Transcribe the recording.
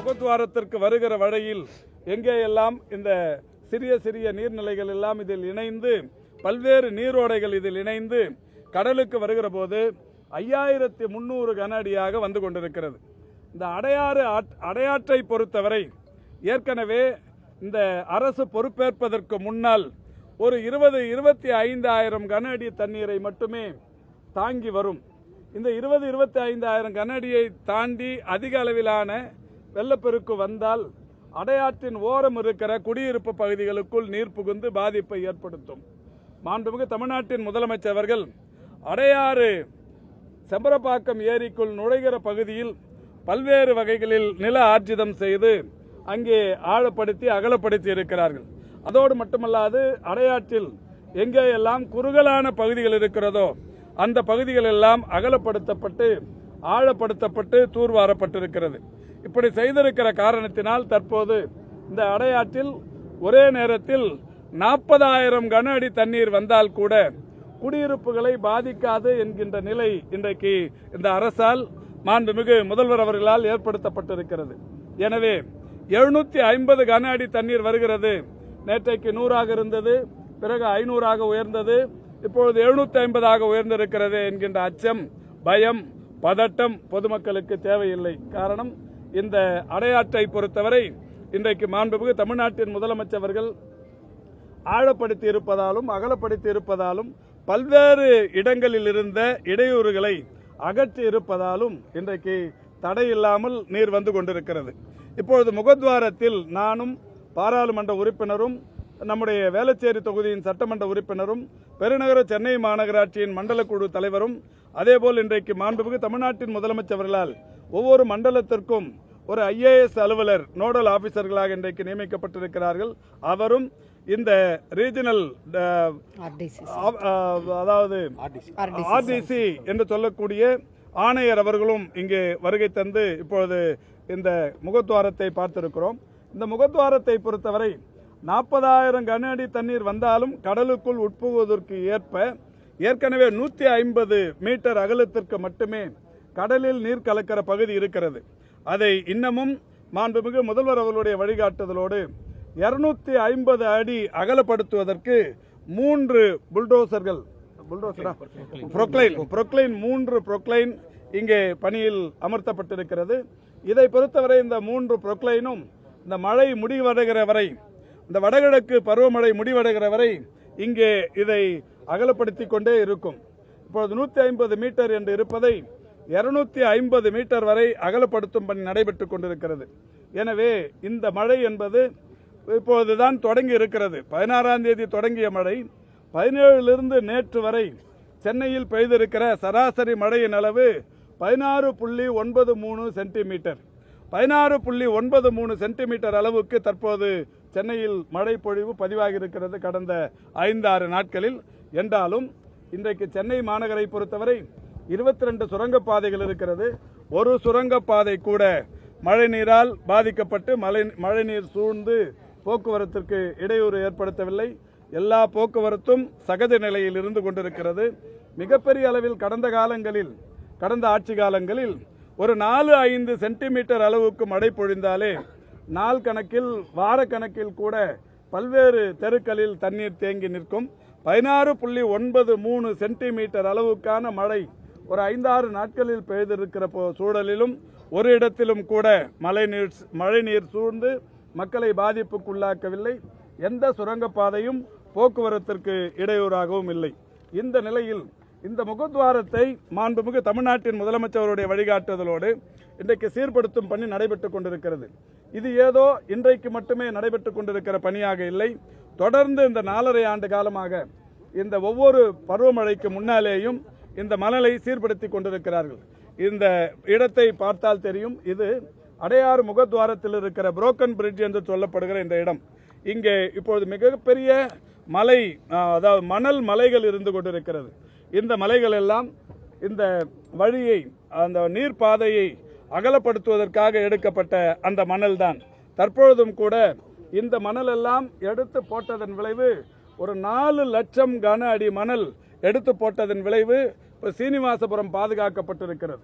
முகத்துவாரத்திற்கு வருகிற வழியில் எங்கேயெல்லாம் இந்த சிறிய சிறிய நீர்நிலைகள் எல்லாம் இதில் இணைந்து பல்வேறு நீரோடைகள் இதில் இணைந்து கடலுக்கு வருகிற போது 5300 கன அடியாக வந்து கொண்டிருக்கிறது. இந்த அடையாற்றை பொறுத்தவரை ஏற்கனவே இந்த அரசு பொறுப்பேற்பதற்கு முன்னால் ஒரு 25,000 கன அடி தண்ணீரை மட்டுமே தாங்கி வரும். இந்த 25,000 கன அடியை தாண்டி அதிக அளவிலான வெள்ளப்பெருக்கு வந்தால் அடையாற்றின் ஓரம் இருக்கிற குடியிருப்பு பகுதிகளுக்குள் நீர் புகுந்து பாதிப்பை ஏற்படுத்தும். மாண்புமிகு தமிழ்நாட்டின் முதலமைச்சர் அவர்கள் அடையாறு செம்பரப்பாக்கம் ஏரிக்குள் நுழைகிற பகுதியில் பல்வேறு வகைகளில் நில ஆர்ஜிதம் செய்து அங்கே ஆழப்படுத்தி அகலப்படுத்தி இருக்கிறார்கள். அதோடு மட்டுமல்லாது அடையாற்றில் எங்கேயெல்லாம் குறுகலான பகுதிகள் இருக்கிறதோ அந்த பகுதிகள் எல்லாம் அகலப்படுத்தப்பட்டு ஆழப்படுத்தப்பட்டு தூர்வாரப்பட்டிருக்கிறது. இப்படி செய்திருக்கிற காரணத்தினால் தற்போது இந்த அடையாற்றில் ஒரே நேரத்தில் 40,000 கன அடி தண்ணீர் வந்தால் கூட குடியிருப்புகளை பாதிக்காது என்கின்ற நிலை இன்றைக்கு இந்த அரசால் மாண்புமிகு முதல்வர் அவர்களால் ஏற்படுத்தப்பட்டிருக்கிறது. எனவே 750 கன அடி தண்ணீர் வருகிறது. நேற்றைக்கு 100 இருந்தது, பிறகு 500 உயர்ந்தது, இப்பொழுது 750 உயர்ந்திருக்கிறது என்கின்ற அச்சம், பயம், பதட்டம் பொதுமக்களுக்கு தேவையில்லை. காரணம், இந்த அடையாற்றை பொறுத்தவரை இன்றைக்கு மாண்புமிகு தமிழ்நாட்டின் முதலமைச்சர் அவர்கள் ஆழப்படுத்தி இருப்பதாலும் அகலப்படுத்தி இருப்பதாலும் பல்வேறு இடங்களில் இருந்த இடையூறுகளை அகற்றி இருப்பதாலும் இன்றைக்கு தடையில்லாமல் நீர் வந்து கொண்டிருக்கிறது. இப்பொழுது முகத்வாரத்தில் நானும் பாராளுமன்ற உறுப்பினரும் நம்முடைய வேளச்சேரி தொகுதியின் சட்டமன்ற உறுப்பினரும் பெருநகர சென்னை மாநகராட்சியின் மண்டல குழு தலைவரும் அதேபோல் இன்றைக்கு மாண்புமிகு தமிழ்நாட்டின் முதலமைச்சர் அவர்களால் ஒவ்வொரு மண்டலத்திற்கும் ஒரு IAS அலுவலர் நோடல் ஆபீசர்களாக இன்றைக்கு நியமிக்கப்பட்டிருக்கிறார்கள். அவரும் இந்த ரீஜனல் அதாவது RDC என்று சொல்லக்கூடிய ஆணையர் அவர்களும் இங்கே வருகை தந்து இப்பொழுது இந்த முகத்துவாரத்தை பார்த்திருக்கிறோம். இந்த முகத்துவாரத்தை பொறுத்தவரை 40,000 கன அடி தண்ணீர் வந்தாலும் கடலுக்குள் உட்புகுவதற்கு ஏற்ப ஏற்கனவே 150 மீட்டர் அகலத்திற்கு மட்டுமே கடலில் நீர் கலக்கிற பகுதி இருக்கிறது. அதை இன்னமும் மாண்புமிகு முதல்வர் அவர்களுடைய வழிகாட்டுதலோடு 250 அடி அகலப்படுத்துவதற்கு 3 புல்டோசர்கள் புரோக்ளைன் இங்கே பணியில் அமர்த்தப்பட்டிருக்கிறது. இதை பொறுத்தவரை இந்த 3 புரோக்ளைனும் இந்த மழை முடிவடைகிற வரை, இந்த வடகிழக்கு பருவமழை முடிவடைகிற வரை இங்கே இதை அகலப்படுத்தி கொண்டே இருக்கும். இப்பொழுது 150 மீட்டர் என்று இருப்பதை 250 மீட்டர் வரை அகலப்படுத்தும் பணி நடைபெற்றுக் கொண்டிருக்கிறது. எனவே இந்த மழை என்பது இப்பொழுதுதான் தொடங்கி இருக்கிறது. 16ஆம் தேதி தொடங்கிய மழை 17லிருந்து நேற்று வரை சென்னையில் பெய்திருக்கிற சராசரி மழையின் அளவு 16.93 சென்டிமீட்டர். 16.93 சென்டிமீட்டர் அளவுக்கு தற்போது சென்னையில் மழை பொழிவு பதிவாகி இருக்கிறது கடந்த 5-6 நாட்களில். என்றாலும் இன்றைக்கு சென்னை மாநகரை பொறுத்தவரை 22 சுரங்கப்பாதைகள் இருக்கிறது. ஒரு சுரங்கப்பாதை கூட மழை நீரால் பாதிக்கப்பட்டு மழைநீர் சூழ்ந்து போக்குவரத்திற்கு இடையூறு ஏற்படுத்தவில்லை. எல்லா போக்குவரத்தும் சகஜ நிலையில் இருந்து கொண்டிருக்கிறது. மிகப்பெரிய அளவில் கடந்த ஆட்சி காலங்களில் ஒரு 4-5 சென்டிமீட்டர் அளவுக்கு மழை பொழிந்தாலே நாள் கணக்கில் வார கணக்கில் கூட பல்வேறு தெருக்களில் தண்ணீர் தேங்கி நிற்கும். 16.93 சென்டிமீட்டர் அளவுக்கான மழை ஒரு 5-6 நாட்களில் பெய்திருக்கிற சூழலிலும் ஒரு இடத்திலும் கூட மழைநீர் சூழ்ந்து மக்களை பாதிப்புக்குள்ளாக்கவில்லை. எந்த சுரங்கப்பாதையும் போக்குவரத்திற்கு இடையூறாகவும் இல்லை. இந்த நிலையில் இந்த முகத்வாரத்தை மாண்புமிகு தமிழ்நாட்டின் முதலமைச்சருடைய வழிகாட்டுதலோடு இன்றைக்கு சீர்படுத்தும் பணி நடைபெற்றுக் கொண்டிருக்கிறது. இது ஏதோ இன்றைக்கு மட்டுமே நடைபெற்றுக் கொண்டிருக்கிற பணியாக இல்லை. தொடர்ந்து இந்த 4.5 ஆண்டு காலமாக இந்த ஒவ்வொரு பருவமழைக்கு முன்னாலேயும் இந்த மணலை சீர்படுத்தி கொண்டிருக்கிறார்கள். இந்த இடத்தை பார்த்தால் தெரியும். இது அடையாறு முகத்வாரத்தில் இருக்கிற புரோக்கன் பிரிட்ஜ் என்று சொல்லப்படுகிற இந்த இடம். இங்கே இப்பொழுது மிகப்பெரிய மலை, அதாவது மணல் மலைகள் இருந்து கொண்டிருக்கிறது. இந்த மலைகள் எல்லாம் இந்த வழியை, அந்த நீர்ப்பாதையை அகலப்படுத்துவதற்காக எடுக்கப்பட்ட அந்த மணல் தான். தற்பொழுதும் கூட இந்த மணல் எல்லாம் எடுத்து போட்டதன் விளைவு ஒரு 4 லட்சம் கன அடி மணல் எடுத்து போட்டதன் விளைவு சீனிவாசபுரம் பாதுகாக்கப்பட்டிருக்கிறது.